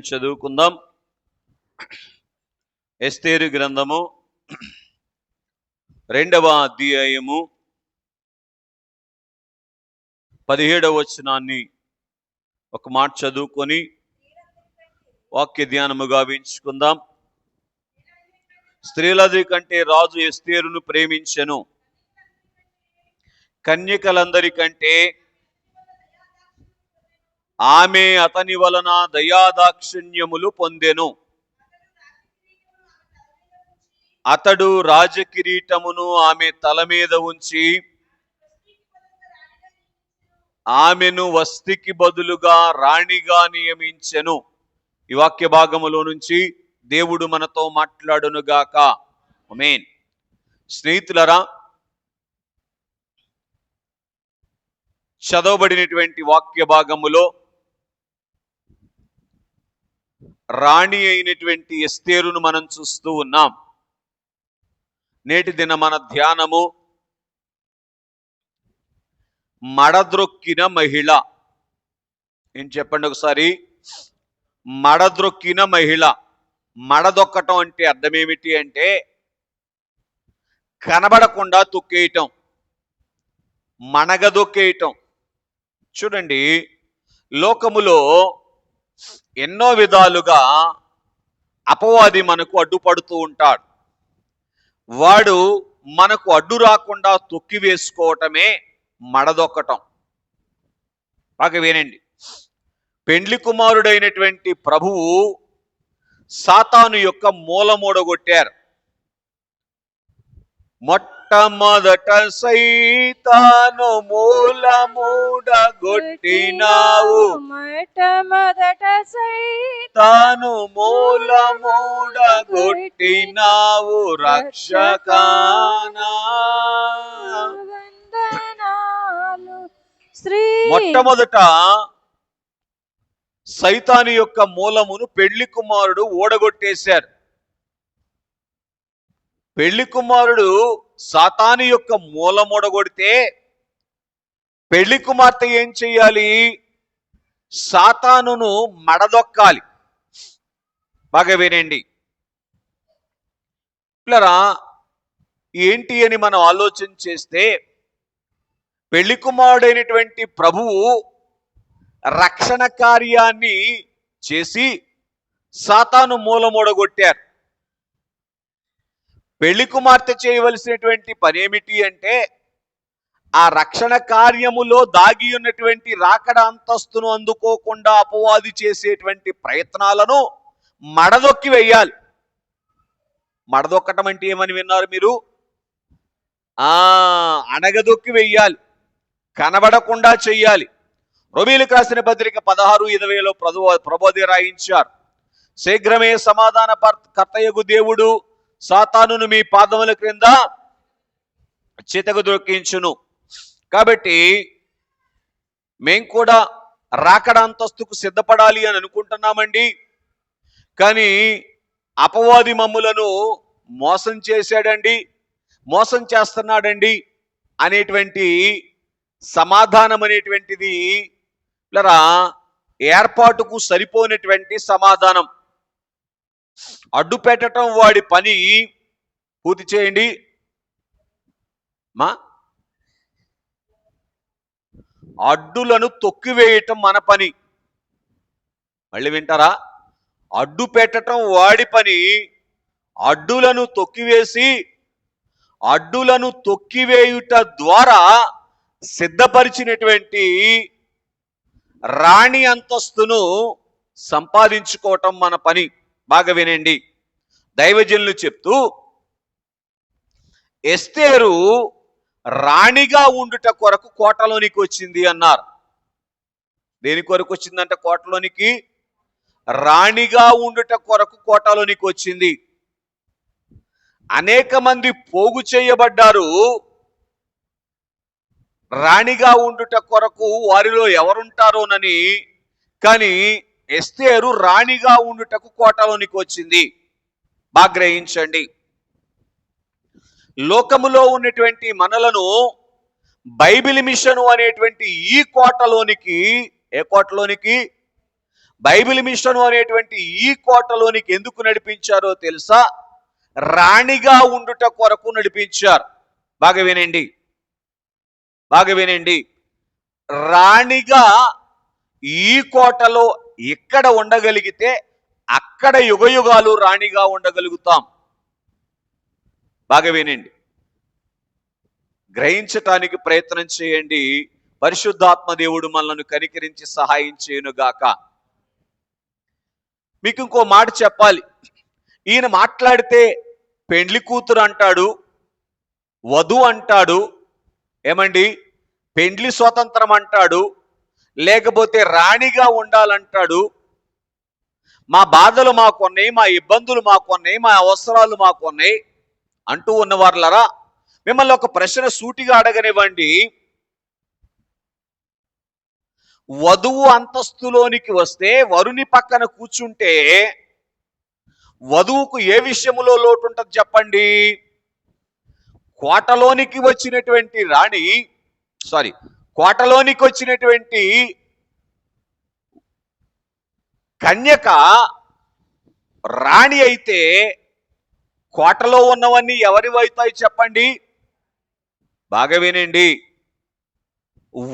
చదువుకుందాం. ఎస్తేరు గ్రంథము 2వ అధ్యాయము 17వ వచనాన్ని ఒక మాట చదువుకొని వాక్య ధ్యానము గావించుకుందాం. స్త్రీలది కంటే రాజు ఎస్తేరును ప్రేమించెను, కన్యకలందరికంటే ఆమె అతని వలన దయాదాక్షిణ్యములు పొందెను. అతడు రాజకిరీటమును ఆమె తల మీద ఉంచి ఆమెను వస్తికి బదులుగా రాణిగా నియమించెను. ఈ వాక్య భాగములో నుంచి దేవుడు మనతో మాట్లాడునుగాక. ఆమేన్. స్నేహితులరా, చదవబడినటువంటి వాక్య భాగములో రాణి అయినటువంటి ఎస్తేరును మనం చూస్తూ ఉన్నాం. నేటి దిన మన ధ్యానము మడద్రొక్కిన మహిళ. ఏం చెప్పండి ఒకసారి? మడద్రొక్కిన మహిళ. మడదొక్కటం అంటే అర్థం ఏమిటి అంటే కనబడకుండా తొక్కేయటం, మణగదొక్కేయటం. చూడండి, లోకములో ఎన్నో విధాలుగా అపవాది మనకు అడ్డుపడుతూ ఉంటాడు. వాడు మనకు అడ్డు రాకుండా తొక్కి వేసుకోవటమే మడదొక్కటం. బాగా వినండి. పెండ్లి కుమారుడైనటువంటి ప్రభువు సాతాను యొక్క మూలమూడగొట్టారు. మొట్టమొదట సైతాను మూలమూడగొట్టినావు, మొట్టమొదట తాను మూలమూడగొట్టినావు రక్షకానా. వందనాలు శ్రీ. మొట్టమొదట సైతాను యొక్క మూలమును పెళ్లి కుమారుడు ఓడగొట్టేశారు. పెళ్లి కుమారుడు సాతాను యొక్క మూలం ఓడగొడితే పెళ్లి కుమార్తె ఏం చెయ్యాలి? సాతానును మడదొక్కాలి. బాగా వినండి పిల్లరా, ఏంటి అని మనం ఆలోచన చేస్తే పెళ్లి కుమారుడైనటువంటి ప్రభువు రక్షణ కార్యాన్ని చేసి సాతాను మూలమూడగొట్టారు. పెళ్లి కుమార్తె చేయవలసినటువంటి పని ఏమిటి అంటే ఆ రక్షణ కార్యములో దాగి ఉన్నటువంటి రాకడ అంతస్తును అందుకోకుండా అపవాది చేసేటువంటి ప్రయత్నాలను మడదొక్కి వెయ్యాలి. మడదొక్కటం అంటే ఏమని విన్నారు మీరు? అణగదొక్కి వెయ్యాలి, కనబడకుండా చెయ్యాలి. రోమీయులకు రాసిన పత్రిక 16:20లో ప్రబోధి రాయించారు. శీఘ్రమే సమాధాన కర్తయగు దేవుడు సాతానును మీ పాదముల క్రింద చితకు దొక్కించును. కాబట్టి మేం కూడా రాకడ అంతస్తుకు సిద్ధపడాలి అని అనుకుంటున్నామండి, కానీ అపవాది మమ్ములను మోసం చేశాడండి, మోసం చేస్తున్నాడండి అనేటువంటి సమాధానం అనేటువంటిది ఏర్పాటుకు సరిపోయినటువంటి సమాధానం. అడ్డు పెట్టడం వాడి పని. పూర్తి చేయండి మా. అడ్డులను తొక్కివేయటం మన పని. మళ్ళీ వింటారా? అడ్డు పెట్టడం వాడి పని. అడ్డులను తొక్కివేసి అడ్డులను తొక్కివేయుట ద్వారా సిద్ధపరిచినటువంటి రాణి అంతస్తును సంపాదించుకోవటం మన పని. బాగా వినండి. దైవజనులు చెప్తూ ఎస్తేరు రాణిగా ఉండుట కొరకు కోటలోనికి వచ్చింది అన్నారు. దేని కొరకు వచ్చిందంట? కోటలోనికి. రాణిగా ఉండుట కొరకు కోటలోనికి వచ్చింది. అనేక మంది పోగు చేయబడ్డారు రాణిగా ఉండుట కొరకు, వారిలో ఎవరుంటారోనని. కానీ ఎస్తేరు రాణిగా ఉండుటకు కోటలోనికి వచ్చింది. బాగా గ్రహించండి. లోకములో ఉన్నటువంటి మనలను బైబిల్ మిషన్ అనేటువంటి ఈ కోటలోనికి, ఏ కోటలోనికి? బైబిల్ మిషన్ అనేటువంటి ఈ కోటలోనికి ఎందుకు నడిపించారో తెలుసా? రాణిగా ఉండుట కొరకు నడిపించారు. బాగా వినండి, బాగా వినండి. రాణిగా ఈ కోటలో ఇక్కడ ఉండగలిగితే అక్కడ యుగయుగాలు రాణిగా ఉండగలుగుతాం. బాగా వినండి, గ్రహించటానికి ప్రయత్నం చేయండి. పరిశుద్ధాత్మ దేవుడు మనల్ని కనికరించి సహాయం చేయనుగాక. మీకు ఇంకో మాట చెప్పాలి. ఈయన మాట్లాడితే పెండ్లి కూతురు అంటాడు, వధువు అంటాడు, ఏమండి పెండ్లి స్వతంత్రం అంటాడు, లేకపోతే రాణిగా ఉండాలంటాడు. మా బాధలు మాకున్నాయి, మా ఇబ్బందులు మాకున్నాయి, మా అవసరాలు మాకున్నాయి అంటూ ఉన్నవారులరా, మిమ్మల్ని ఒక ప్రశ్న సూటిగా అడగనివ్వండి. వధువు అంతస్తులోనికి వస్తే, వరుని పక్కన కూర్చుంటే వధువుకు ఏ విషయములో లోటు ఉంటుంది చెప్పండి? కోటలోనికి వచ్చినటువంటి కోటలోనికి వచ్చినటువంటి కన్యక రాణి అయితే కోటలో ఉన్నవన్నీ ఎవరివైతాయి చెప్పండి? బాగా వినండి,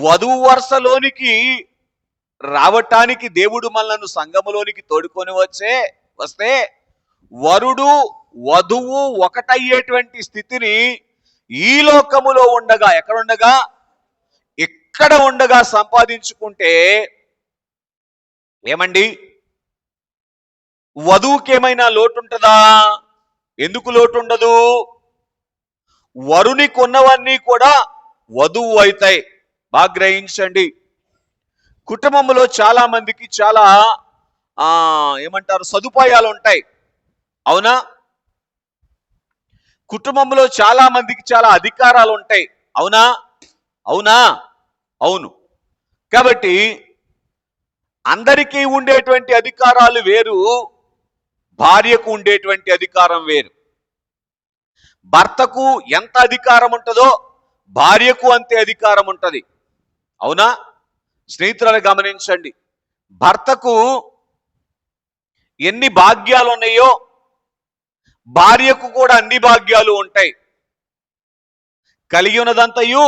వధువు వరుసలోనికి రావటానికి దేవుడు మనలను సంఘములోనికి తోడుకొని వస్తే వరుడు వధువు ఒకటయ్యేటువంటి స్థితిని ఈ లోకములో ఉండగా, ఎక్కడుండగా? ఇక్కడ ఉండగా సంపాదించుకుంటే ఏమండి వధువుకి ఏమైనా లోటు ఉంటుందా? ఎందుకు లోటు ఉండదు? వరునికి ఉన్నవన్నీ కూడా వధువు అవుతాయి. బాగా గ్రహించండి. కుటుంబంలో చాలా మందికి చాలా ఏమంటారు సదుపాయాలు ఉంటాయి, అవునా? కుటుంబంలో చాలా మందికి చాలా అధికారాలు ఉంటాయి, అవునా? అవునా? అవును. కాబట్టి అందరికీ ఉండేటువంటి అధికారాలు వేరు, భార్యకు ఉండేటువంటి అధికారం వేరు. భర్తకు ఎంత అధికారం ఉంటుందో భార్యకు అంతే అధికారం ఉంటుంది, అవునా? స్నేహితులను గమనించండి, భర్తకు ఎన్ని భాగ్యాలు ఉన్నాయో భార్యకు కూడా అన్ని భాగ్యాలు ఉంటాయి. కలిగి ఉన్నదంతయు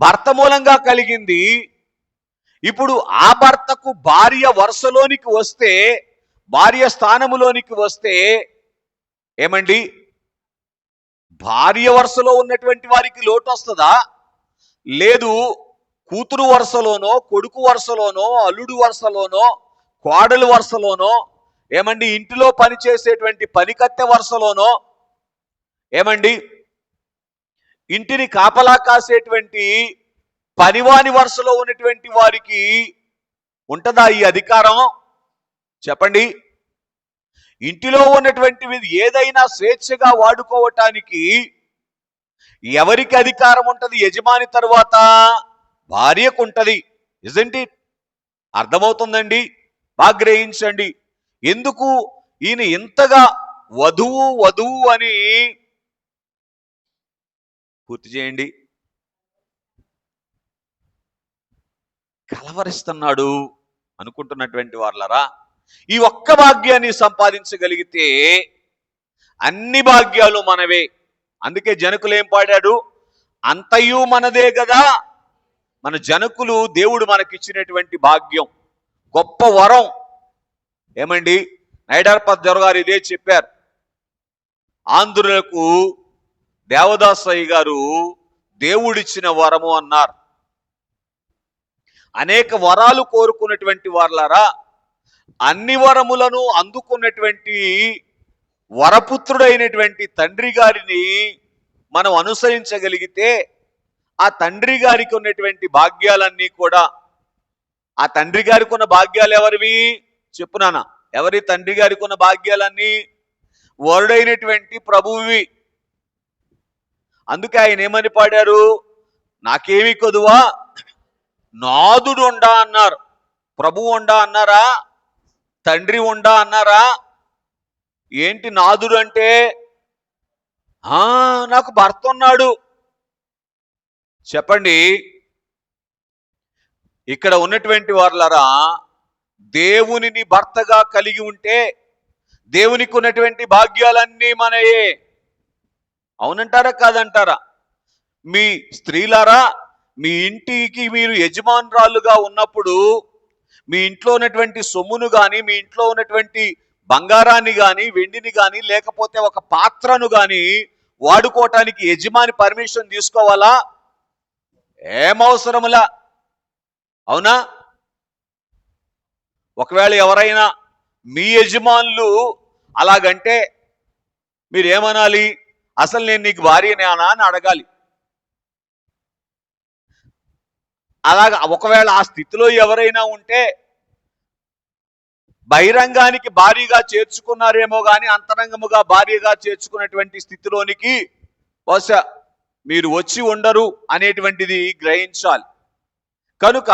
భర్త మూలంగా కలిగింది. ఇప్పుడు ఆ భర్తకు భార్య వరుసలోనికి వస్తే, భార్య స్థానములోనికి వస్తే ఏమండి భార్య వరుసలో ఉన్నటువంటి వారికి లోటు వస్తుందా? లేదు. కూతురు వరుసలోనో, కొడుకు వరుసలోనో, అల్లుడు వరుసలోనో, కోడలు వరుసలోనో, ఏమండి ఇంటిలో పనిచేసేటువంటి పనికత్తె వరుసలోనో, ఏమండి ఇంటిని కాపలా కాసేటువంటి పనివాని వరుసలో ఉన్నటువంటి వారికి ఉంటుందా ఈ అధికారం? చెప్పండి. ఇంటిలో ఉన్నటువంటివి ఏదైనా స్వేచ్ఛగా వాడుకోవటానికి ఎవరికి అధికారం ఉంటుంది? యజమాని తరువాత భార్యకు ఉంటుంది. Isn't it? అర్థమవుతుందండి? బాగా గ్రహించండి. ఎందుకు ఈయన ఇంతగా వధువు వధువు అని పూర్తి చేయండి కలవరిస్తున్నాడు అనుకుంటున్నటువంటి వాళ్ళరా, ఈ ఒక్క భాగ్యాన్ని సంపాదించగలిగితే అన్ని భాగ్యాలు మనవే. అందుకే జనకులు ఏం పాడాడు? అంతయు మనదే కదా. మన జనకులు దేవుడు మనకిచ్చినటువంటి భాగ్యం, గొప్ప వరం. ఏమండి నైడార్పద్ గారు ఇదే చెప్పారు. ఆంధ్రులకు దేవదాసయ్య గారు దేవుడిచ్చిన వరము అన్నారు. అనేక వరాలు కోరుకున్నటువంటి వారులారా, అన్ని వరములను అందుకున్నటువంటి వరపుత్రుడైనటువంటి తండ్రి గారిని మనం అనుసరించగలిగితే ఆ తండ్రి గారికి ఉన్నటువంటి భాగ్యాలన్నీ కూడా, ఆ తండ్రి గారికి ఉన్న భాగ్యాలు ఎవరివి చెప్పునానా? ఎవరి తండ్రి గారికి ఉన్న భాగ్యాలన్నీ వరుడైనటువంటి ప్రభువువి. అందుకే ఆయన ఏమని పాడారు? నాకేమి కొదువా నాదుడు ఉండా అన్నారు. ప్రభువు ఉండా అన్నారా? తండ్రి ఉండా అన్నారా? ఏంటి నాదుడు అంటే? నాకు భర్త ఉన్నాడు. చెప్పండి. ఇక్కడ ఉన్నటువంటి వారులారా, దేవునిని భర్తగా కలిగి ఉంటే దేవునికి ఉన్నటువంటి భాగ్యాలన్నీ మనయే. అవునంటారా కాదంటారా? మీ స్త్రీలారా, మీ ఇంటికి మీరు యజమానురాలుగా ఉన్నప్పుడు మీ ఇంట్లో ఉన్నటువంటి సొమ్మును గాని, మీ ఇంట్లో ఉన్నటువంటి బంగారాన్ని గాని, వెండిని గాని, లేకపోతే ఒక పాత్రను గాని వాడుకోవటానికి యజమాని పర్మిషన్ తీసుకోవాలా? ఏమవసరములా. అవునా? ఒకవేళ ఎవరైనా మీ యజమానులు అలాగంటే మీరేమనాలి? అసలు నేను నీకు భార్యనేనా అని అడగాలి. అలాగ ఒకవేళ ఆ స్థితిలో ఎవరైనా ఉంటే బహిరంగానికి భార్యగా చేర్చుకున్నారేమో కానీ అంతరంగముగా భార్యగా చేర్చుకున్నటువంటి స్థితిలోనికి బహుశా మీరు వచ్చి ఉండరు అనేటువంటిది గ్రహించాలి. కనుక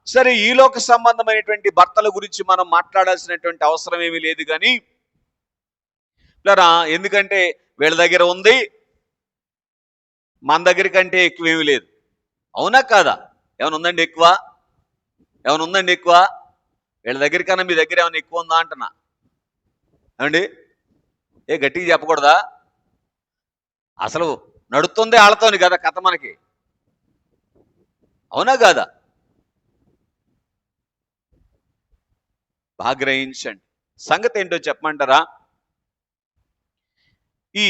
సరే, ఈలోక సంబంధమైనటువంటి భర్తల గురించి మనం మాట్లాడాల్సినటువంటి అవసరం ఏమీ లేదు. కానీ ఎందుకంటే వీళ్ళ దగ్గర ఉంది, మన దగ్గర కంటే ఎక్కువేమీ లేదు. అవునా కాదా? ఏమైనా ఉందండి ఎక్కువ? ఏమైనా ఉందండి ఎక్కువ? వీళ్ళ దగ్గర కన్నా మీ దగ్గర ఏమైనా ఎక్కువ ఉందా అంటున్నా. ఏమండి? గట్టిగా చెప్పకూడదా? అసలు నడుస్తుంది ఆళ్ళతోని కదా కథ మనకి. అవునా కాదా? బాగా గ్రహించండి. సంగతి ఏంటో చెప్పమంటారా? ఈ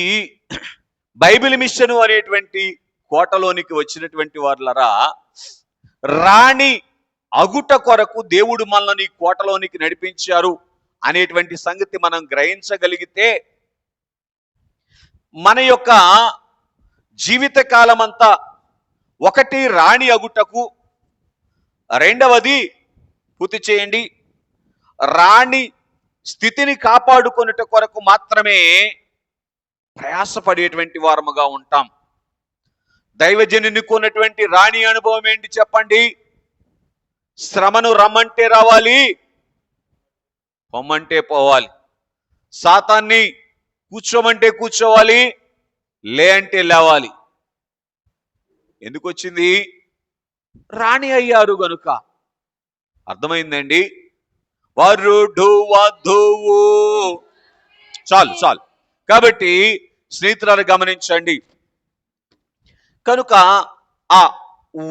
బైబిల్ మిషన్ అనేటువంటి కోటలోనికి వచ్చినటువంటి వారులరా, రాణి అగుట కొరకు దేవుడు మనల్ని కోటలోనికి నడిపించారు అనేటువంటి సంగతి మనం గ్రహించగలిగితే మన యొక్క జీవిత కాలమంతా ఒకటి రాణి అగుటకు, రెండవది పూర్తి చేయండి, రాణి స్థితిని కాపాడుకొనుట కొరకు మాత్రమే ప్రయాసపడేటువంటి వారముగా ఉంటాం. దైవజనునికి ఉన్నటువంటి రాణి అనుభవం ఏంటి చెప్పండి? శ్రమను రమ్మంటే రావాలి, పొమ్మంటే పోవాలి. సాతాన్ని కూర్చోమంటే కూర్చోవాలి, లే అంటే లేవాలి. ఎందుకు వచ్చింది? రాణి అయ్యారు గనుక. అర్థమైందండి? వరుడు వధువు. చాలు చాలు. కాబట్టి స్నేహితులను గమనించండి. కనుక ఆ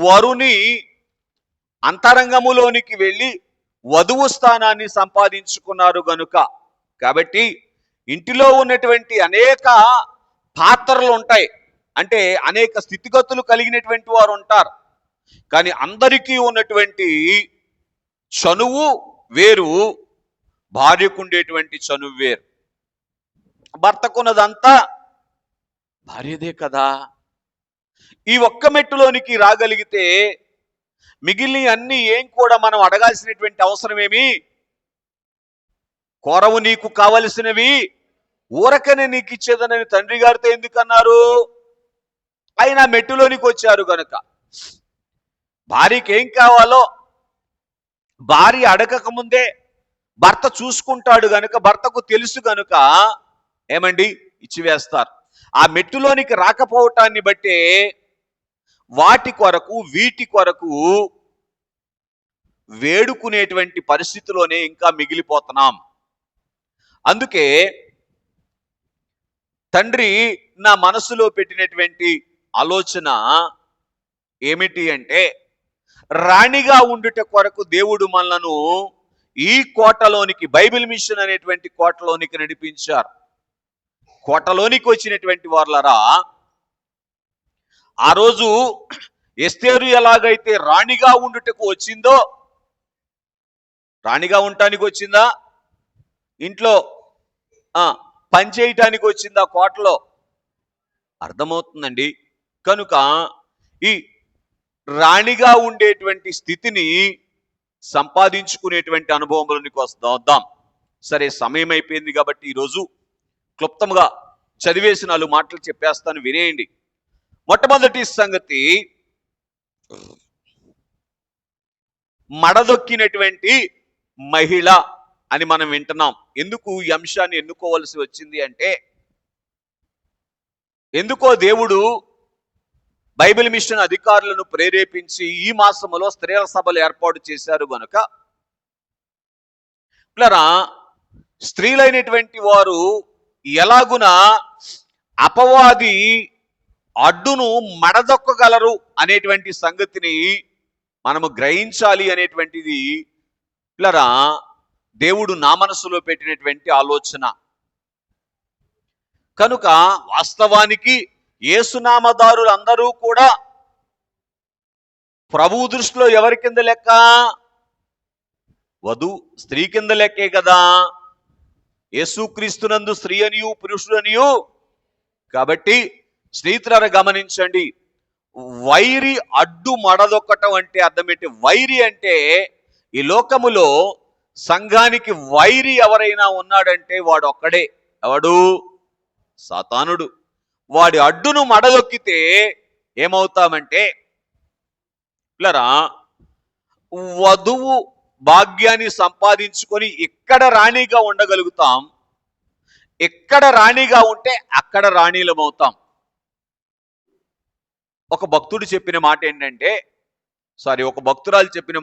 వరుని అంతరంగములోనికి వెళ్ళి వధువు స్థానాన్ని సంపాదించుకున్నారు గనుక, కాబట్టి ఇంటిలో ఉన్నటువంటి అనేక పాత్రలు ఉంటాయి, అంటే అనేక స్థితిగతులు కలిగినటువంటి వారు ఉంటారు. కానీ అందరికీ ఉన్నటువంటి చనువు వేరు, భార్యకు ఉండేటువంటి చనువు వేరు. భర్తకున్నదంతా భార్యదే కదా. ఈ ఒక్క మెట్టులోనికి రాగలిగితే మిగిలిన అన్ని ఏం కూడా మనం అడగాల్సినటువంటి అవసరం ఏమి? కోరవు నీకు కావలసినవి ఊరకనే నీకు ఇచ్చేదనని తండ్రి గారితో ఎందుకన్నారు? ఆయన మెట్టులోనికి వచ్చారు గనక. భార్యకి ఏం కావాలో భార్య అడగక ముందే భర్త చూసుకుంటాడు గనుక, భర్తకు తెలుసు గనుక ఏమండి ఇచ్చివేస్తారు. ఆ మెట్టులోనికి రాకపోవటాన్ని బట్టే వాటి కొరకు వీటి కొరకు వేడుకునేటువంటి పరిస్థితిలోనే ఇంకా మిగిలిపోతున్నాం. అందుకే తండ్రి నా మనసులో పెట్టినటువంటి ఆలోచన ఏమిటి అంటే, రాణిగా ఉండుట కొరకు దేవుడు మనలను ఈ కోటలోనికి, బైబిల్ మిషన్ అనేటువంటి కోటలోనికి నడిపించారు. కోటలోనికి వచ్చినటువంటి వారులరా, ఆ రోజు ఎస్తేరు ఎలాగైతే రాణిగా ఉండుటకు వచ్చిందో, రాణిగా ఉండటానికి వచ్చిందా? ఇంట్లో పని చేయటానికి వచ్చిందా? కోటలో. అర్థమవుతుందండి. కనుక ఈ రాణిగా ఉండేటువంటి స్థితిని సంపాదించుకునేటువంటి అనుభవంలోనికి వద్దాం. సరే, సమయం అయిపోయింది కాబట్టి ఈరోజు క్లుప్తంగా చదివేసి 4 మాటలు చెప్పేస్తాను, వినేయండి. మొట్టమొదటి సంగతి, మడదొక్కినటువంటి మహిళ అని మనం వింటున్నాం. ఎందుకు ఈ అంశాన్ని ఎన్నుకోవాల్సి వచ్చింది అంటే, ఎందుకో దేవుడు బైబిల్ మిషన్ అధికారులను ప్రేరేపించి ఈ మాసములో స్త్రీల సభలు ఏర్పాటు చేశారు గనుక పిల్లరా, స్త్రీలైనటువంటి వారు ఎలాగున అపవాది అడ్డును మడదొక్కగలరు అనేటువంటి సంగతిని మనము గ్రహించాలి అనేటువంటిది పిల్లరా దేవుడు నా మనసులో పెట్టినటువంటి ఆలోచన. కనుక వాస్తవానికి యేసునామదారులందరూ కూడా ప్రభువు దృష్టిలో ఎవరి కింద లెక్క? స్త్రీ కింద లెక్కే కదా. యేసుక్రీస్తునందు స్త్రీ అనియు పురుషుడనియు. కాబట్టి స్నేహితులారా గమనించండి, వైరి అడ్డు మడదొక్కటం అంటే అర్థం ఏంటి? వైరి అంటే ఈ లోకములో సంఘానికి వైరి ఎవరైనా ఉన్నాడంటే వాడు ఒక్కడే. ఎవడు? సాతానుడు. వాడి అడ్డును మడదొక్కితే ఏమవుతామంటే పిల్లరా, వధువు భాగ్యాన్ని సంపాదించుకొని ఇక్కడ రాణిగా ఉండగలుగుతాం. ఎక్కడ రాణిగా ఉంటే అక్కడ రాణీలమవుతాం. ఒక భక్తురాలు చెప్పిన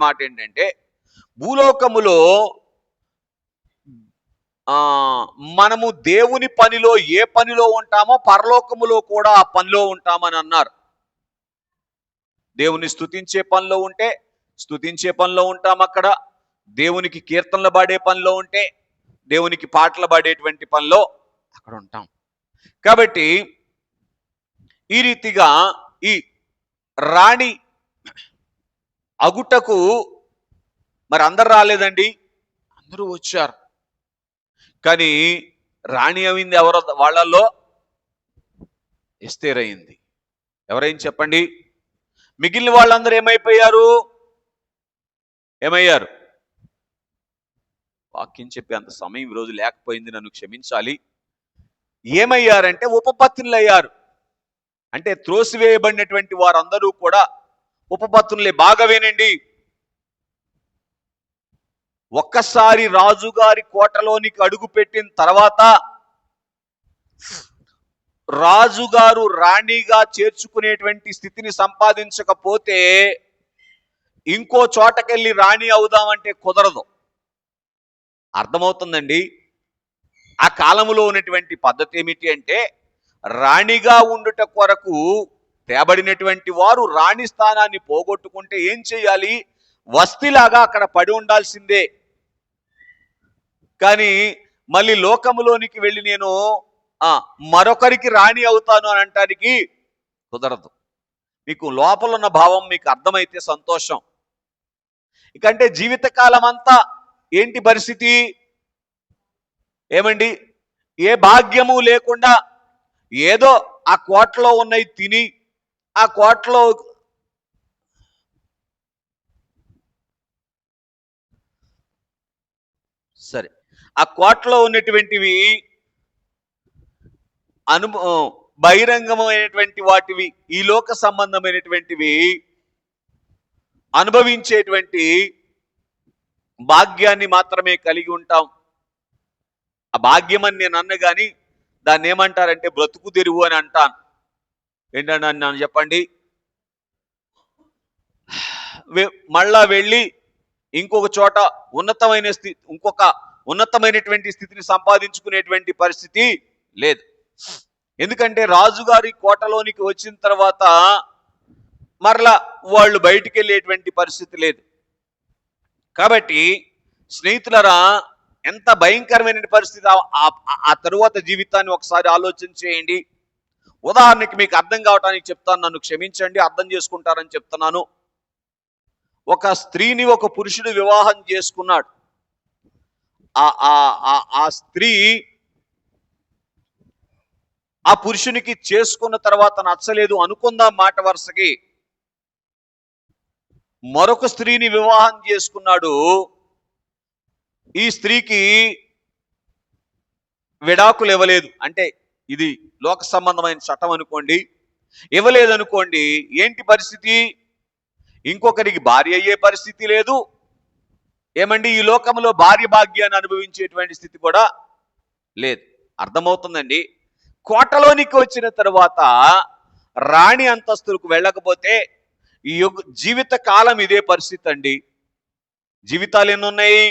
మాట ఏంటంటే భూలోకములో మనము దేవుని పనిలో ఏ పనిలో ఉంటామో పరలోకములో కూడా ఆ పనిలో ఉంటామని అన్నారు. దేవుని స్తుతించే పనిలో ఉంటే స్తుతించే పనిలో ఉంటాం అక్కడ. దేవునికి కీర్తనలు పాడే పనిలో ఉంటే దేవునికి పాటలు పాడేటువంటి పనిలో అక్కడ ఉంటాం. కాబట్టి ఈ రీతిగా ఈ రాణి అగుటకు మరి అందరు రాలేదండి, అందరూ వచ్చారు. కానీ రాణి అయింది ఎవరో వాళ్ళల్లో? ఎస్తేర్ అయింది. ఎవరైంది చెప్పండి? మిగిలిన వాళ్ళందరూ ఏమైపోయారు? వాక్యం చెప్పే అంత సమయం ఈరోజు లేకపోయింది, నన్ను క్షమించాలి. ఏమయ్యారంటే ఉపపత్నులు అయ్యారు. అంటే త్రోసివేయబడినటువంటి వారందరూ కూడా ఉపపత్నులే. బాగా వినండి, ఒక్కసారి రాజుగారి కోటలోనికి అడుగు పెట్టిన తర్వాత రాజుగారు రాణిగా చేర్చుకునేటువంటి స్థితిని సంపాదించకపోతే ఇంకో చోటకెళ్ళి రాణి అవుదామంటే కుదరదు. అర్థమవుతుందండి? ఆ కాలంలో ఉన్నటువంటి పద్ధతి ఏమిటి అంటే, రాణిగా ఉండుట కొరకు తేబడినటువంటి వారు రాణి స్థానాన్ని పోగొట్టుకుంటే ఏం చేయాలి? వస్తిలాగా అక్కడ పడి ఉండాల్సిందే. కానీ మళ్ళీ లోకములోనికి వెళ్ళి నేను మరొకరికి రాణి అవుతాను అని అంటానికి కుదరదు. మీకు లోపల ఉన్న భావం మీకు అర్థమైతే సంతోషం. ఇకంటే జీవితకాలం అంతా ఏంటి పరిస్థితి? ఏమండి, ఏ భాగ్యము లేకుండా ఏదో ఆ కోటలో ఉన్నవి తిని ఆ కోటలో ఆ కోటలో ఉన్నటువంటివి బహిరంగమైనటువంటి వాటివి, ఈ లోక సంబంధమైనటువంటివి అనుభవించేటువంటి భాగ్యాన్ని మాత్రమే కలిగి ఉంటాం. ఆ భాగ్యం అని నేను అన్న కానీ దాన్ని ఏమంటారంటే బ్రతుకు తెరువు అని అంటాను. ఏంటంటే నన్ను చెప్పండి, మళ్ళా వెళ్ళి ఇంకొక చోట ఇంకొక ఉన్నతమైనటువంటి స్థితిని సంపాదించుకునేటువంటి పరిస్థితి లేదు. ఎందుకంటే రాజుగారి కోటలోనికి వచ్చిన తర్వాత మరలా వాళ్ళు బయటికి వెళ్ళేటువంటి పరిస్థితి లేదు. కాబట్టి స్నేహితులరా, ఎంత భయంకరమైన పరిస్థితి ఆ తరువాత జీవితాన్ని ఒకసారి ఆలోచన చేయండి. ఉదాహరణకి మీకు అర్థం కావటానికి చెప్తాను, నన్ను క్షమించండి, అర్థం చేసుకుంటారని చెప్తున్నాను. ఒక స్త్రీని ఒక పురుషుడు వివాహం చేసుకున్నాడు. ఆ స్త్రీ ఆ పురుషునికి చేసుకున్న తర్వాత నచ్చలేదు అనుకుందాం మాట వరుసకి, మరొక స్త్రీని వివాహం చేసుకున్నాడు. ఈ స్త్రీకి విడాకులు ఇవ్వలేదు, అంటే ఇది లోక సంబంధమైన చట్టం అనుకోండి, ఇవ్వలేదనుకోండి, ఏంటి పరిస్థితి? ఇంకొకరికి భార్య అయ్యే పరిస్థితి లేదు. ఏమండి, ఈ లోకంలో భార్య భాగ్యాన్ని అనుభవించేటువంటి స్థితి కూడా లేదు. అర్థమవుతుందండి? కోటలోనికి వచ్చిన తర్వాత రాణి అంతస్తులకు వెళ్ళకపోతే ఈ జీవిత కాలం ఇదే పరిస్థితి అండి. జీవితాలు ఎన్నున్నాయి?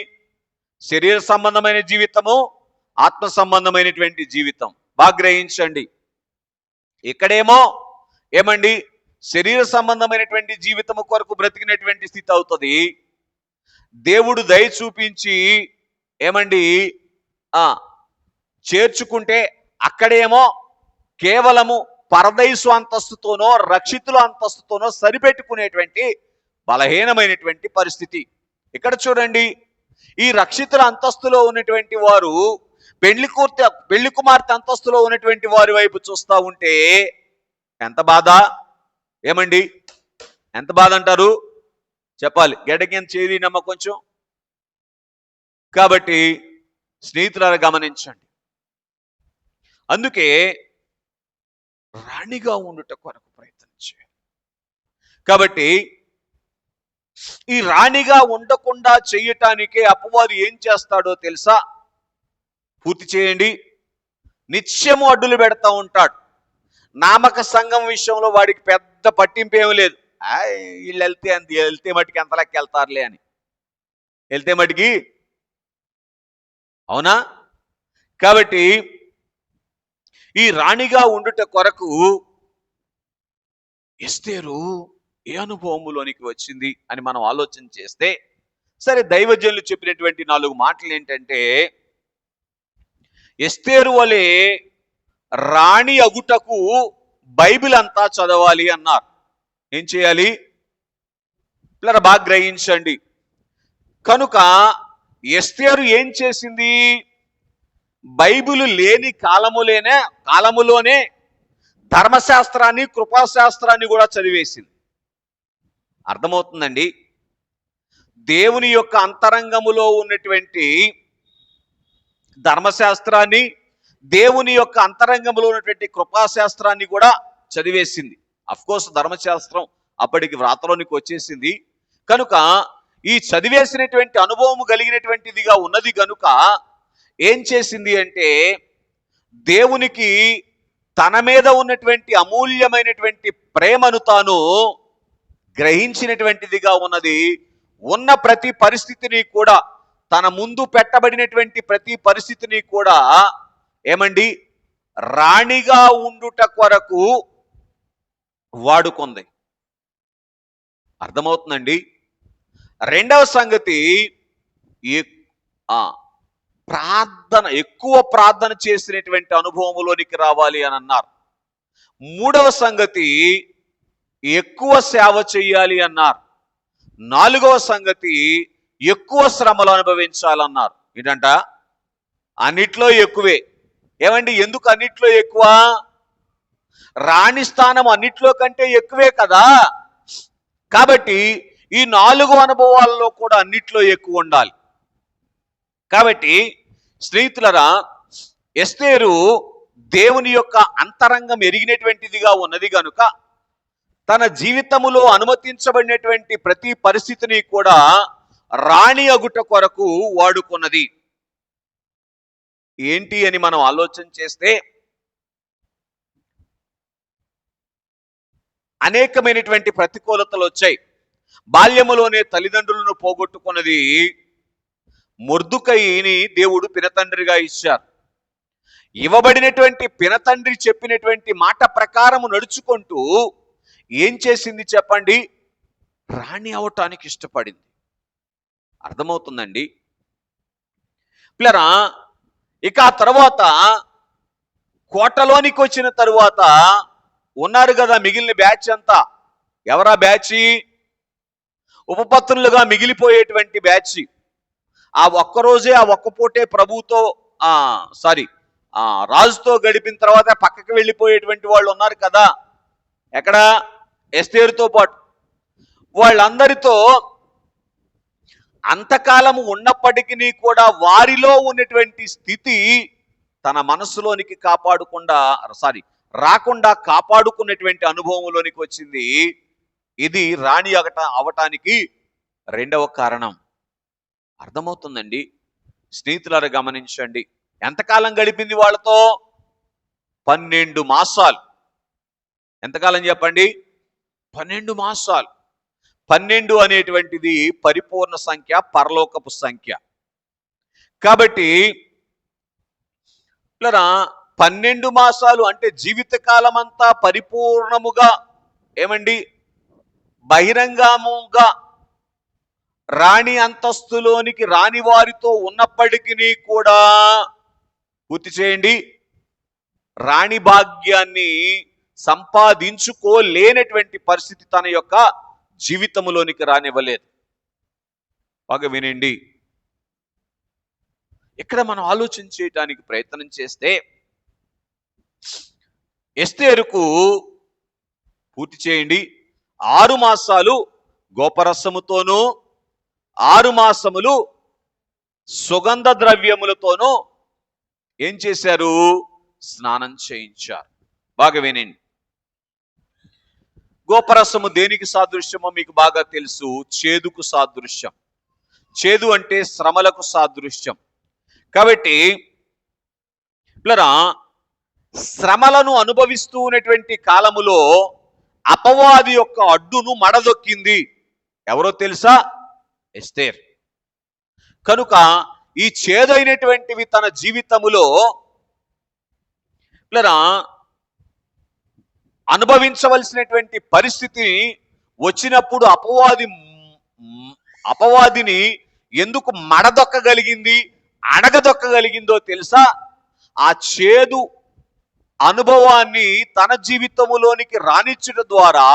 శరీర సంబంధమైన జీవితము, ఆత్మ సంబంధమైనటువంటి జీవితం. బాగా గ్రహించండి. ఇక్కడేమో ఏమండి శరీర సంబంధమైనటువంటి జీవితము కొరకు బ్రతికినటువంటి స్థితి అవుతుంది. దేవుడు దయ చూపించి ఏమండి ఆ చేర్చుకుంటే అక్కడేమో కేవలము పరదైసు అంతస్తుతోనో రక్షితుల అంతస్తుతోనో సరిపెట్టుకునేటువంటి బలహీనమైనటువంటి పరిస్థితి. ఇక్కడ చూడండి, ఈ రక్షితుల అంతస్తులో ఉన్నటువంటి వారు పెళ్లి కుమార్తె అంతస్తులో ఉన్నటువంటి వారి వైపు చూస్తూ ఉంటే ఎంత బాధ. ఏమండి ఎంత బాధ అంటారు చెప్పాలి. గడ్డకి చేది నమ్మ కొంచెం. కాబట్టి స్నేహితులారా గమనించండి. అందుకే రాణిగా ఉండుట కొరకు ప్రయత్నం చేయాలి. కాబట్టి ఈ రాణిగా ఉండకుండా చేయటానికే అపవాది ఏం చేస్తాడో తెలుసా? పూర్తి చేయండి. నిత్యము అడ్డులు పెడతా ఉంటాడు. నామక సంఘం విషయంలో వాడికి పెద్ద పట్టింపు ఏమి లేదు. వీళ్ళు వెళ్తే మటుకి ఎంతలకి వెళ్తారులే అని. వెళ్తే మటుకి అవునా? కాబట్టి ఈ రాణిగా ఉండుట కొరకు ఎస్తేరు ఏ అనుభవములోనికి వచ్చింది అని మనం ఆలోచన చేస్తే, సరే దైవజనులు చెప్పినటువంటి 4 మాటలు ఏంటంటే, ఎస్తేరు వలె రాణి అగుటకు బైబిల్ అంతా చదవాలి అన్నారు. ఏం చేయాలి పిల్లలు బాగా గ్రహించండి. కనుక ఎస్తేరు ఏం చేసింది? బైబిల్ లేని కాలములోనే ధర్మశాస్త్రాన్ని, కృపాశాస్త్రాన్ని కూడా చదివేసింది. అర్థమవుతుందండి? దేవుని యొక్క అంతరంగములో ఉన్నటువంటి ధర్మశాస్త్రాన్ని, దేవుని యొక్క అంతరంగంలో ఉన్నటువంటి కృపాశాస్త్రాన్ని కూడా చదివేసింది. అఫ్కోర్స్ ధర్మశాస్త్రం అప్పటికి వ్రాతలోనికి వచ్చేసింది. కనుక ఈ చదివేసినటువంటి అనుభవం కలిగినటువంటిదిగా ఉన్నది కనుక ఏం చేసింది అంటే, దేవునికి తన మీద ఉన్నటువంటి అమూల్యమైనటువంటి ప్రేమను తాను గ్రహించినటువంటిదిగా ఉన్నది. ఉన్న ప్రతి పరిస్థితిని కూడా, తన ముందు పెట్టబడినటువంటి ప్రతి పరిస్థితిని కూడా ఏమండి రాణిగా ఉండుట కొరకు వాడుకుంది. అర్థమవుతుందండి? రెండవ సంగతి, ఎక్కువ ప్రార్థన చేసినటువంటి అనుభవంలోనికి రావాలి అని అన్నారు. మూడవ సంగతి, ఎక్కువ సేవ చెయ్యాలి అన్నారు. నాలుగవ సంగతి, ఎక్కువ శ్రమలు అనుభవించాలన్నారు. ఏంటంట? అన్నిట్లో ఎక్కువే. ఏమండి ఎందుకు అన్నిట్లో ఎక్కువ? రాణి స్థానం అన్నిట్లో కంటే ఎక్కువే కదా. కాబట్టి ఈ 4 అనుభవాలలో కూడా అన్నిట్లో ఎక్కువ ఉండాలి. కాబట్టి స్నేహితులరా, ఎస్తేరు దేవుని యొక్క అంతరంగం ఎరిగినటువంటిదిగా ఉన్నది కనుక తన జీవితములో అనుమతించబడినటువంటి ప్రతి పరిస్థితిని కూడా రాణి అగుట కొరకు వాడుకున్నది. ఏంటి అని మనం ఆలోచన చేస్తే, అనేకమైనటువంటి ప్రతికూలతలు వచ్చాయి. బాల్యములోనే తల్లిదండ్రులను పోగొట్టుకున్నది. మొర్దుకైని దేవుడు పినతండ్రిగా ఇచ్చారు. ఇవ్వబడినటువంటి పినతండ్రి చెప్పినటువంటి మాట ప్రకారము నడుచుకుంటూ ఏం చేసింది చెప్పండి? రాణి అవటానికి ఇష్టపడింది. అర్థమవుతుందండి పిల్లరా? ఇక ఆ తర్వాత కోటలోనికి వచ్చిన తరువాత ఉన్నారు కదా మిగిలిన బ్యాచ్ అంతా. ఎవరా బ్యాచ్? ఉపపత్నులుగా మిగిలిపోయేటువంటి బ్యాచ్. ఆ ఒక్కరోజే, ఆ ఒక్క పూటే ప్రభుతో రాజుతో గడిపిన తర్వాత పక్కకి వెళ్ళిపోయేటువంటి వాళ్ళు ఉన్నారు కదా. ఎక్కడ? ఎస్తేరుతో పాటు. వాళ్ళందరితో అంతకాలము ఉన్నప్పటికీ కూడా వారిలో ఉన్నటువంటి స్థితి తన మనస్సులోనికి రాకుండా కాపాడుకున్నటువంటి అనుభవంలోనికి వచ్చింది. ఇది రాణి అవటానికి రెండవ కారణం. అర్థమవుతుందండి? స్నేహితులారా గమనించండి. ఎంతకాలం గడిపింది వాళ్ళతో? 12 మాసాలు. ఎంతకాలం చెప్పండి? 12 మాసాలు. 12 అనేటువంటిది పరిపూర్ణ సంఖ్య, పరలోకపు సంఖ్య. కాబట్టి పిల్లరా 12 మాసాలు అంటే జీవితకాలం అంతా పరిపూర్ణముగా ఏమండి బహిరంగముగా రాణి అంతస్తులోనికి రాని వారితో ఉన్నప్పటికీ కూడా పూర్తి చేయండి. రాణి భాగ్యాన్ని సంపాదించుకోలేనటువంటి పరిస్థితి తన యొక్క జీవితంలోనికి రానివ్వలేదు. బాగా వినండి. ఇక్కడ మనం ఆలోచన చేయడానికి ప్రయత్నం చేస్తే ఎస్తేరుకు పూర్తి చేయండి 6 మాసాలు గోపరసముతోనూ 6 మాసములు సుగంధ ద్రవ్యములతోనూ ఏం చేశారు? స్నానం చేయించారు. బాగా వినండి. గోపరసము దేనికి సాదృశ్యమో మీకు బాగా తెలుసు. చేదుకు సాదృశ్యం. చేదు అంటే శ్రమలకు సాదృశ్యం. కాబట్టి పిల్లరా శ్రమలను అనుభవిస్తూ ఉన్నటువంటి కాలములో అపవాది యొక్క అడ్డును మడదొక్కింది. ఎవరో తెలుసా? ఎస్తేర్. కనుక ఈ చేదైనటువంటివి తన జీవితములో పిల్లరా అనుభవించవలసినటువంటి పరిస్థితి వచ్చినప్పుడు అపవాదిని ఎందుకు మడదొక్కగలిగింది, అడగదొక్కగలిగిందో తెలుసా? ఆ చేదు అనుభవాన్ని తన జీవితములోనికి రానిచ్చుట ద్వారా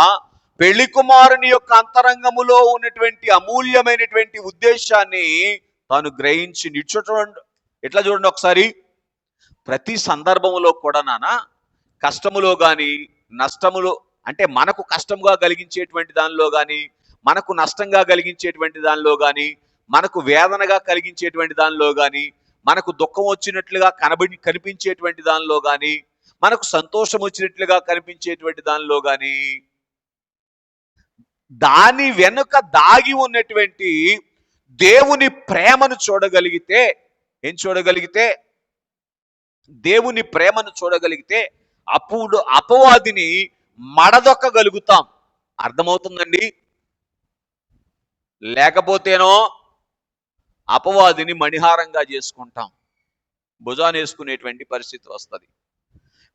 పెళ్లి కుమారుని యొక్క అంతరంగములో ఉన్నటువంటి అమూల్యమైనటువంటి ఉద్దేశాన్ని తాను గ్రహించి నిల్చోటండి. ఎట్లా చూడండి ఒకసారి. ప్రతి సందర్భంలో కూడా నాన్న కష్టములో కానీ నష్టములో అంటే మనకు కష్టంగా కలిగించేటువంటి దానిలో కానీ మనకు నష్టంగా కలిగించేటువంటి దానిలో కానీ మనకు వేదనగా కలిగించేటువంటి దానిలో కానీ మనకు దుఃఖం వచ్చినట్లుగా కనిపించేటువంటి దానిలో కానీ మనకు సంతోషం వచ్చినట్లుగా కనిపించేటువంటి దానిలో కానీ దాని వెనుక దాగి ఉన్నటువంటి దేవుని ప్రేమను చూడగలిగితే దేవుని ప్రేమను చూడగలిగితే అప్పుడు అపవాదిని మడదొక్కగలుగుతాం. అర్థమవుతుందండి? లేకపోతేనో అపవాదిని మణిహారంగా చేసుకుంటాం, భుజాన్ని వేసుకునేటువంటి పరిస్థితి వస్తుంది.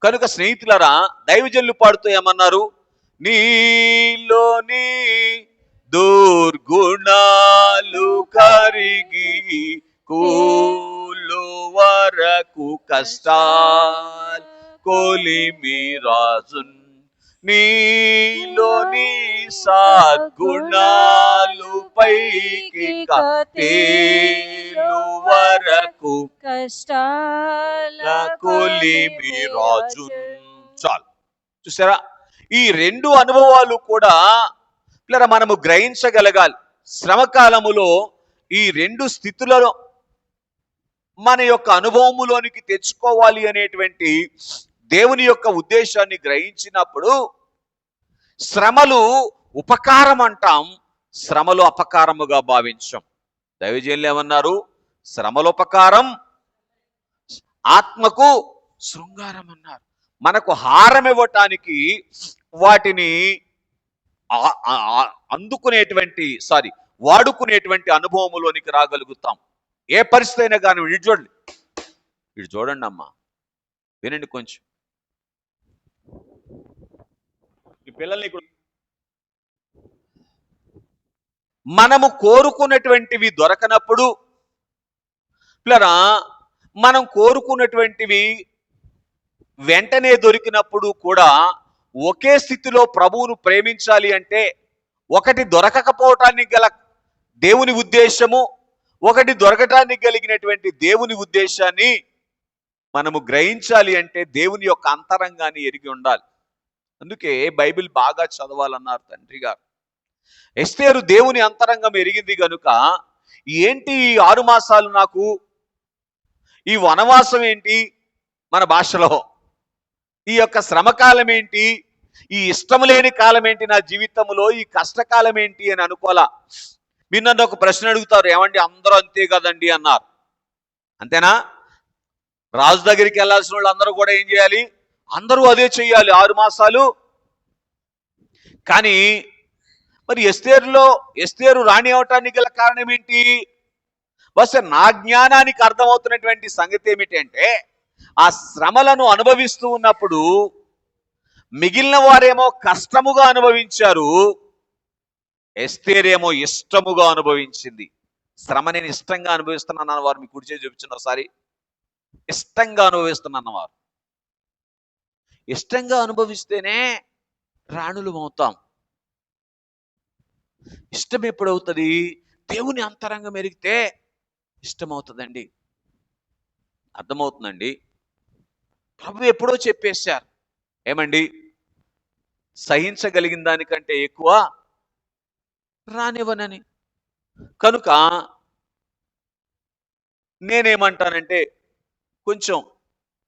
కనుక స్నేహితులరా, దైవజనులు పాడుతూ ఏమన్నారు? నీలోని దుర్గుణాలు కరిగి కూలు వరకు కష్టాల్ కొలిమి రాజున్, నీలోని సద్గుణాలు పైకి తేలు వరకు కష్టాల కొలిమి రాజున్. చాలు. చూసారా? ఈ 2 అనుభవాలు కూడా పిల్లరా మనము గ్రహించగలగాలి. శ్రమకాలములో ఈ 2 స్థితులలో మన యొక్క అనుభవములోనికి తెచ్చుకోవాలి అనేటువంటి దేవుని యొక్క ఉద్దేశాన్ని గ్రహించినప్పుడు శ్రమలు ఉపకారం అంటాం, శ్రమలు అపకారముగా భావించాం. దైవజనులు ఏమన్నారు? శ్రమలు ఉపకారం, ఆత్మకు శృంగారం అన్నారు. మనకు హారం ఇవ్వటానికి వాటిని వాడుకునేటువంటి అనుభవములోనికి రాగలుగుతాం. ఏ పరిస్థితి అయినా కానీ ఇటు చూడండి అమ్మా, వినండి కొంచెం. ఈ పిల్లల్ని మనము కోరుకున్నటువంటివి దొరకనప్పుడు పిల్లరా మనం కోరుకున్నటువంటివి వెంటనే దొరికినప్పుడు కూడా ఒకే స్థితిలో ప్రభువును ప్రేమించాలి అంటే ఒకటి దొరకకపోవటానికి గల దేవుని ఉద్దేశము, ఒకటి దొరకటానికి కలిగినటువంటి దేవుని ఉద్దేశాన్ని మనము గ్రహించాలి అంటే దేవుని యొక్క అంతరంగాన్ని ఎరిగి ఉండాలి. అందుకే బైబిల్ బాగా చదవాలన్నారు తండ్రి గారు. ఎస్తేరు దేవుని అంతరంగం ఎరిగింది గనుక ఏంటి 6 మాసాలు నాకు, ఈ వనవాసం ఏంటి మన భాషలో, ఈ యొక్క శ్రమకాలం ఏంటి, ఈ ఇష్టం లేని కాలం ఏంటి నా జీవితంలో, ఈ కష్టకాలం ఏంటి అని అనుకోలా. మీరు నన్ను ఒక ప్రశ్న అడుగుతారు, ఏమండి అందరూ అంతే కదండి అన్నారు. అంతేనా? రాజు దగ్గరికి వెళ్ళాల్సిన వాళ్ళు అందరూ కూడా ఏం చేయాలి? అందరూ అదే చెయ్యాలి 6 మాసాలు. కానీ మరి ఎస్తేరు రాణి అవటానికి గల కారణం ఏంటి? బస్ నా జ్ఞానానికి అర్థమవుతున్నటువంటి సంగతి ఏమిటంటే, ఆ శ్రమలను అనుభవిస్తూ ఉన్నప్పుడు మిగిలిన వారేమో కష్టముగా అనుభవించారు, ఎస్తేరేమో ఇష్టముగా అనుభవించింది. శ్రమ నేను ఇష్టంగా అనుభవిస్తున్నాను వారు మీకు కుడిచే చూపించిన ఒకసారి. ఇష్టంగా అనుభవిస్తున్నాను వారు. ఇష్టంగా అనుభవిస్తేనే రాణులు అవుతాం. ఇష్టం ఎప్పుడవుతుంది? దేవుని అంతరంగం ఎరిగితే ఇష్టమవుతుందండి. అర్థమవుతుందండి. ప్రభు ఎప్పుడో చెప్పేశారు, ఏమండి, సహించగలిగిన దానికంటే ఎక్కువ రానివ్వనని. కనుక నేనేమంటానంటే, కొంచెం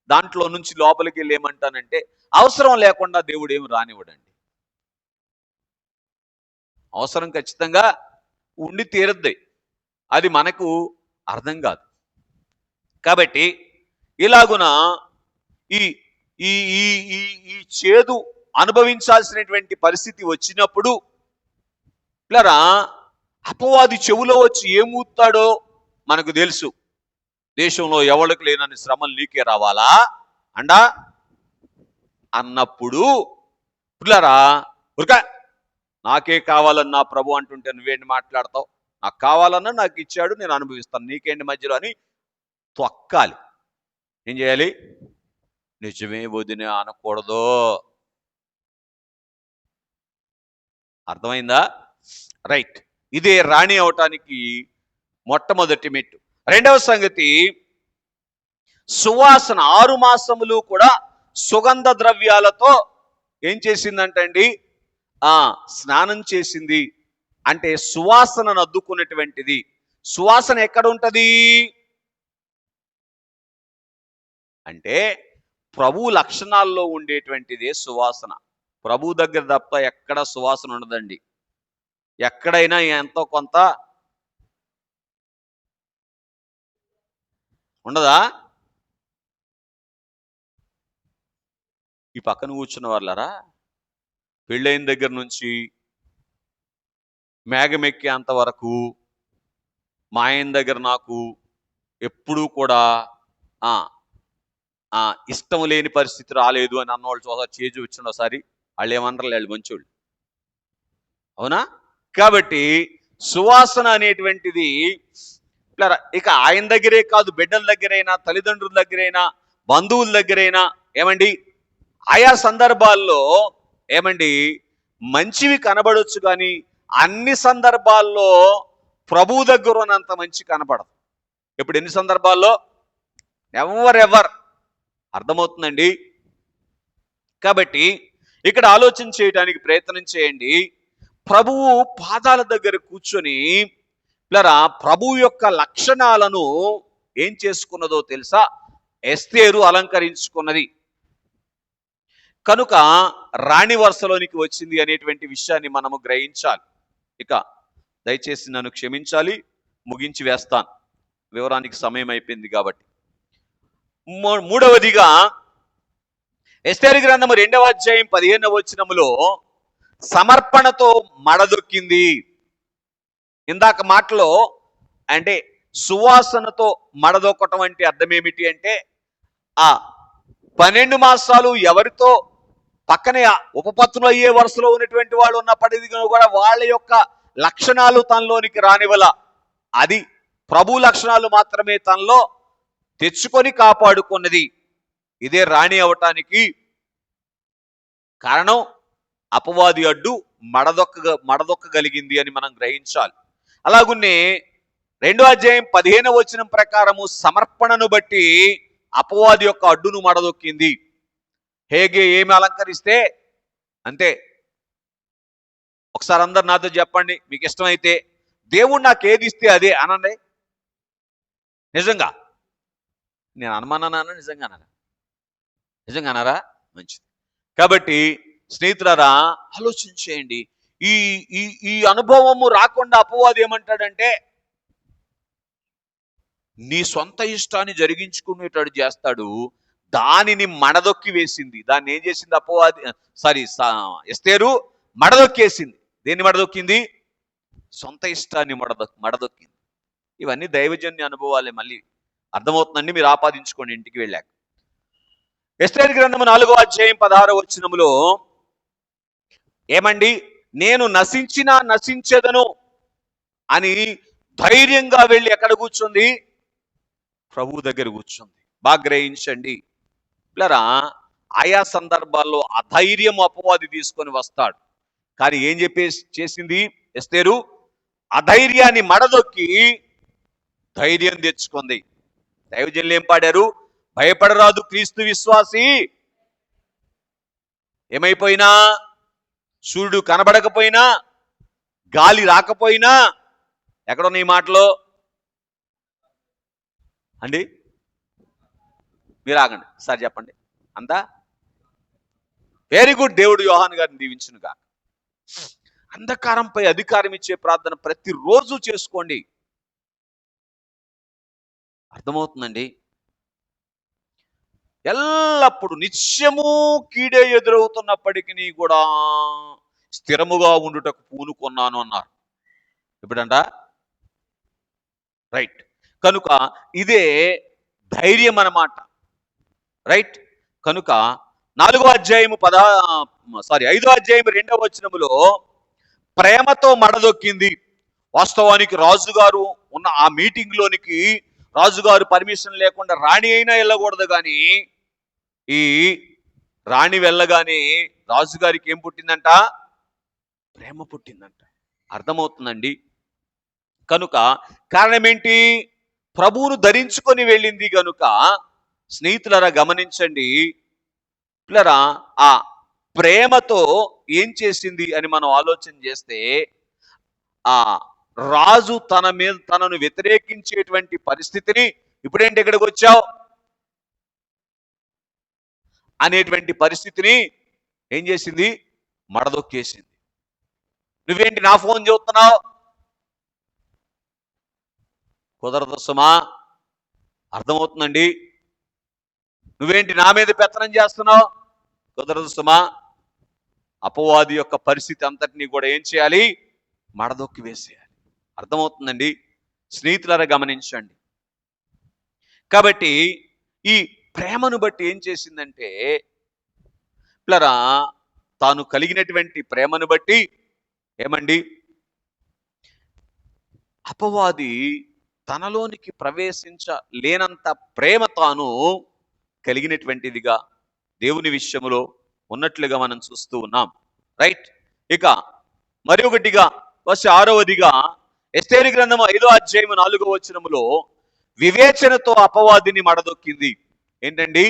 దాంట్లో నుంచి లోపలికి వెళ్ళి ఏమంటానంటే, అవసరం లేకుండా దేవుడు ఏమి రానివ్వడండి. అవసరం ఖచ్చితంగా ఉండి తీరద్ది, అది మనకు అర్థం కాదు. కాబట్టి ఇలాగున ఈ ఈ ఈ ఈ ఈ చేదు అనుభవించాల్సినటువంటి పరిస్థితి వచ్చినప్పుడు పిల్లరా, అపవాది చెవులో వచ్చి ఏమూతాడో మనకు తెలుసు. దేశంలో ఎవరికి లేనని శ్రమలు నీకే రావాలా అండా అన్నప్పుడు పిల్లరా, ఉరక నాకే కావాలన్నా ప్రభు అంటుంటే నువ్వేంటి మాట్లాడతావు? నాకు కావాలన్నా నాకు ఇచ్చాడు, నేను అనుభవిస్తాను, నీకేంటి మధ్యలో అని తొక్కాలి. ఏం చేయాలి? నిజమే వదిన అనకూడదు. అర్థమైందా? రైట్. ఇదే రాణి అవటానికి మొట్టమొదటి మెట్టు. రెండవ సంగతి, సువాసన. 6 మాసములు కూడా సుగంధ ద్రవ్యాలతో ఏం చేసిందంటండి? స్నానం చేసింది. అంటే సువాసనను అద్దుకున్నటువంటిది. సువాసన ఎక్కడ ఉంటది అంటే ప్రభు లక్షణాల్లో ఉండేటువంటిదే సువాసన. ప్రభు దగ్గర తప్ప ఎక్కడ సువాసన ఉండదండి. ఎక్కడైనా ఎంతో కొంత ఉండదా? ఈ పక్కన కూర్చున్న వాళ్ళరా, పెళ్ళైన దగ్గర నుంచి మేఘమెక్కేంత వరకు మా ఆయన దగ్గర నాకు ఎప్పుడూ కూడా ఇష్టం లేని పరిస్థితి రాలేదు అని అన్నవాళ్ళు చూసా చేజు వచ్చిన ఒకసారి. వాళ్ళు ఏమన్నారు? వాళ్ళు మంచోళ్ళు. అవునా? కాబట్టి సువాసన అనేటువంటిది ఇక ఆయన దగ్గరే కాదు, బిడ్డల దగ్గరైనా, తల్లిదండ్రుల దగ్గరైనా, బంధువుల దగ్గరైనా ఏమండి, ఆయా సందర్భాల్లో ఏమండి మంచివి కనబడొచ్చు, కానీ అన్ని సందర్భాల్లో ప్రభు దగ్గర ఉన్నంత మంచి కనబడదు. ఇప్పుడు ఎన్ని సందర్భాల్లో? ఎవర్. అర్థమవుతుందండి? కాబట్టి ఇక్కడ ఆలోచన చేయడానికి ప్రయత్నం చేయండి. ప్రభువు పాదాల దగ్గర కూర్చొని ప్రభు యొక్క లక్షణాలను ఏం చేసుకున్నదో తెలుసా? ఎస్తేరు అలంకరించుకున్నది. కనుక రాణి వరుసలోనికి వచ్చింది అనేటువంటి విషయాన్ని మనము గ్రహించాలి. ఇక దయచేసి నన్ను క్షమించాలి, ముగించి వేస్తాను, వివరానికి సమయం అయిపోయింది కాబట్టి. మూడవదిగా ఎస్తేరు గ్రంథము 2వ అధ్యాయం 15వ వచనములో సమర్పణతో మడదొక్కింది. ఇందాక మాటలో అంటే సువాసనతో మడదొక్కటం అంటే అర్థం ఏమిటి అంటే, ఆ 12 మాసాలు ఎవరితో పక్కనే ఉపపత్తులు అయ్యే వరుసలో ఉన్నటువంటి వాళ్ళు ఉన్నప్పటికీ కూడా వాళ్ళ యొక్క లక్షణాలు తనలోనికి రానివల, అది ప్రభు లక్షణాలు మాత్రమే తనలో తెచ్చుకొని కాపాడుకున్నది. ఇదే రాణి అవటానికి కారణం. అపవాది అడ్డు మడదొక్కగలిగింది అని మనం గ్రహించాలి. అలాగున్నే 2వ అధ్యాయం 15వ వచనం ప్రకారము సమర్పణను బట్టి అపవాది యొక్క అడ్డును మడదొక్కింది. హేగే ఏమి అలంకరిస్తే అంతే. ఒకసారి అందరు నాతో చెప్పండి, మీకు ఇష్టమైతే దేవుడు నాకు ఏది ఇస్తే అదే అనండి. నిజంగా నేను అనుమానానా? నిజంగా అనారా? మంచిది. కాబట్టి స్నేహితులారా, ఆలోచించేయండి. ఈ ఈ ఈ అనుభవము రాకుండా అపవాది ఏమంటాడంటే, నీ సొంత ఇష్టాన్ని జరిగించుకునేటట్టు చేస్తాడు. దానిని మడదొక్కి వేసింది. దాన్ని ఏం చేసింది? అపవాది ఎస్తేరు మడదొక్కేసింది. దేన్ని మడదొక్కింది? సొంత ఇష్టాన్ని మడదొక్కింది. ఇవన్నీ దైవజన్య అనుభవాలే. మళ్ళీ అర్థమవుతుందండి, మీరు ఆపాదించుకోండి ఇంటికి వెళ్ళాక. ఎస్తేరు గ్రంథము 4వ అధ్యాయం 16వ వచనములో ఏమండి, నేను నశించినా నశించెదను అని ధైర్యంగా వెళ్ళి ఎక్కడ కూర్చుంది? ప్రభువు దగ్గర కూర్చుంది. బాగా గ్రహించండి పిల్లరా, ఆయా సందర్భాల్లో అధైర్యం అపవాది తీసుకొని వస్తాడు. కానీ ఏం చేసింది ఎస్తేరు? అధైర్యాన్ని మడదొక్కి ధైర్యం తెచ్చుకుంది. దైవజనులు ఏం పాడారు? భయపడరాదు క్రీస్తు విశ్వాసి. ఏమైపోయినా, సూర్యుడు కనబడకపోయినా, గాలి రాకపోయినా, ఎక్కడున్న ఈ మాటలో అండి? మీరు ఆగండి, సార్ చెప్పండి. అంతా వెరీ గుడ్. దేవుడు యోహాను గారిని దీవించునుగా. అంధకారంపై అధికారం ఇచ్చే ప్రార్థన ప్రతిరోజు చేసుకోండి. అర్థమవుతుందండి? ఎల్లప్పుడు నిత్యము కీడే ఎదురవుతున్నప్పటికీ కూడా స్థిరముగా ఉండుటకు పూనుకున్నాను అన్నారు. ఎప్పుడంట? రైట్. కనుక ఇదే ధైర్యం అన్నమాట. రైట్. కనుక 4వ అధ్యాయము 5వ అధ్యాయం 2వ వచనములో ప్రేమతో మడదొక్కింది. వాస్తవానికి రాజుగారు ఉన్న ఆ మీటింగ్ లోనికి రాజుగారు పర్మిషన్ లేకుండా రాణి అయినా వెళ్ళకూడదు. కానీ ఈ రాణి వెళ్ళగానే రాజుగారికి ఏం పుట్టిందంట? ప్రేమ పుట్టిందంట. అర్థమవుతుందండి? కనుక కారణం ఏంటి? ప్రభువును ధరించుకొని వెళ్ళింది గనుక. స్నేహితులరా గమనించండి పిల్లరా, ఆ ప్రేమతో ఏం చేసింది అని మనం ఆలోచన చేస్తే, ఆ రాజు తనను వ్యతిరేకించేటువంటి పరిస్థితిని, ఇప్పుడేంటి ఇక్కడికి వచ్చావు అనేటువంటి పరిస్థితిని ఏం చేసింది? మడదొక్కేసింది. నువ్వేంటి నా ఫోన్ చూస్తున్నావు? కుదరదు సుమా. అర్థమవుతుందండి? నువ్వేంటి నా మీద పెత్తనం చేస్తున్నావు? కుదరదు సుమా. అపవాది యొక్క పరిస్థితి అంతటినీ కూడా ఏం చేయాలి? మడదొక్కి వేసేయాలి. అర్థమవుతుందండి? స్నేహితులారా గమనించండి. కాబట్టి ఈ ప్రేమను బట్టి ఏం చేసిందంటే పిల్లరా, తాను కలిగినటువంటి ప్రేమను బట్టి ఏమండి, అపవాది తనలోనికి ప్రవేశించలేనంత ప్రేమ తాను కలిగినటువంటిదిగా దేవుని విషయములో ఉన్నట్లుగా మనం చూస్తూ ఉన్నాం. రైట్. ఇక మరి ఒకటిగా 6వదిగా ఎస్తేరు గ్రంథం 5వ అధ్యాయం 4వ వచనములో వివేచనతో అపవాదిని మడదొక్కింది. ఏంటండి?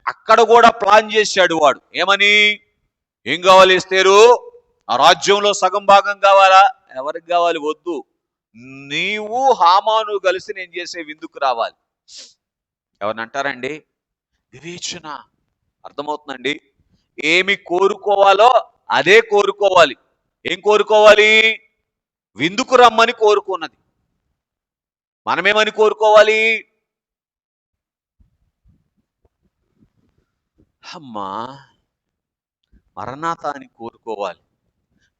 అక్కడ కూడా ప్లాన్ చేశాడు వాడు. ఏమని? ఏం కావాలి ఎస్తేరు? ఆ రాజ్యంలో సగం భాగం కావాలా? ఎవరికి కావాలి? వద్దు, నీవు హామాను కలిసి నేను చేసే విందుకు రావాలి. ఎవరిని అంటారండి? వివేచన. అర్థమవుతుందండి? ఏమి కోరుకోవాలో అదే కోరుకోవాలి. ఏం కోరుకోవాలి? విందుకు రమ్మని కోరుకున్నది. మనమేమని కోరుకోవాలి? అమ్మా మరణాత అని కోరుకోవాలి.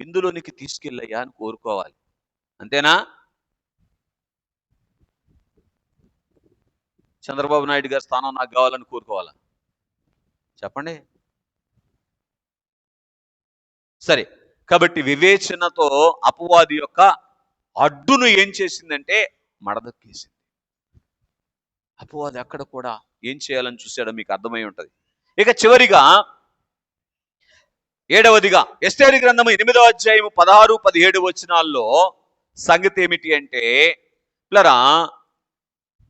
విందులోనికి తీసుకెళ్ళయ్యా అని కోరుకోవాలి. అంతేనా? చంద్రబాబు నాయుడు గారి స్థానం నాకు కావాలని కోరుకోవాలా? చెప్పండి. సరే. కాబట్టి వివేచనతో అపవాది యొక్క అడ్డును ఏం చేసిందంటే మడదొక్కేసింది. అపవాది అక్కడ కూడా ఏం చేయాలని చూశాడో మీకు అర్థమై ఉంటది. ఇక చివరిగా 7వదిగా ఎస్తేరు గ్రంథము 8వ అధ్యాయం 16, 17 వచనాల్లో సంగతి ఏమిటి అంటే పిల్లరా,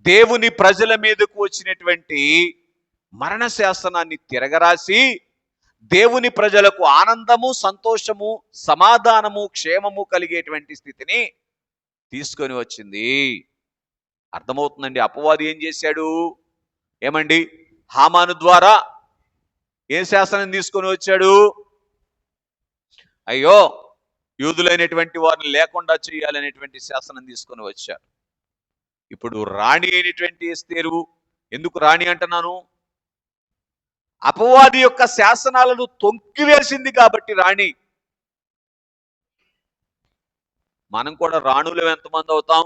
దేవుని ప్రజల మీదకు వచ్చినటువంటి మరణ శాసనాన్ని తిరగరాసి దేవుని ప్రజలకు ఆనందము, సంతోషము, సమాధానము, క్షేమము కలిగేటువంటి స్థితిని తీసుకొని వచ్చింది. అర్థమవుతుందండి? అపవాది ఏం చేశాడు? ఏమండి, హామాను ద్వారా ఏం శాసనం తీసుకొని వచ్చాడు? అయ్యో, యూదులైనటువంటి వారిని లేకుండా చేయాలనేటువంటి శాసనం తీసుకొని వచ్చారు. ఇప్పుడు రాణి అయినటువంటి ఎస్తేరు, ఎందుకు రాణి అంటున్నాను? అపవాది యొక్క శాసనాలను తొక్కివేసింది కాబట్టి రాణి. మనం కూడా రాణులు ఎంతమంది అవుతాం?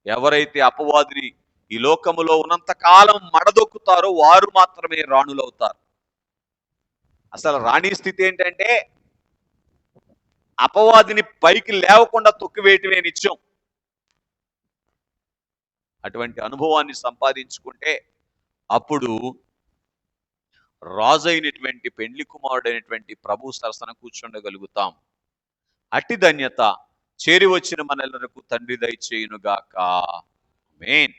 ఎవరైతే అపవాదిని ఈ లోకములో ఉన్నంత కాలం మడదొక్కుతారో వారు మాత్రమే రాణులవుతారు. అసలు రాణి స్థితి ఏంటంటే అపవాదిని పైకి లేవకుండా తొక్కివేయటమే నిత్యం. అటువంటి అనుభవాన్ని సంపాదించుకుంటే అప్పుడు రాజైనటువంటి పెండ్లి కుమారుడైనటువంటి ప్రభు సరసన కూర్చుండగలుగుతాం. అట్టి ధన్యత చేరి వచ్చిన మనలకు తండ్రి దయచేయునుగాక. ఆమేన్.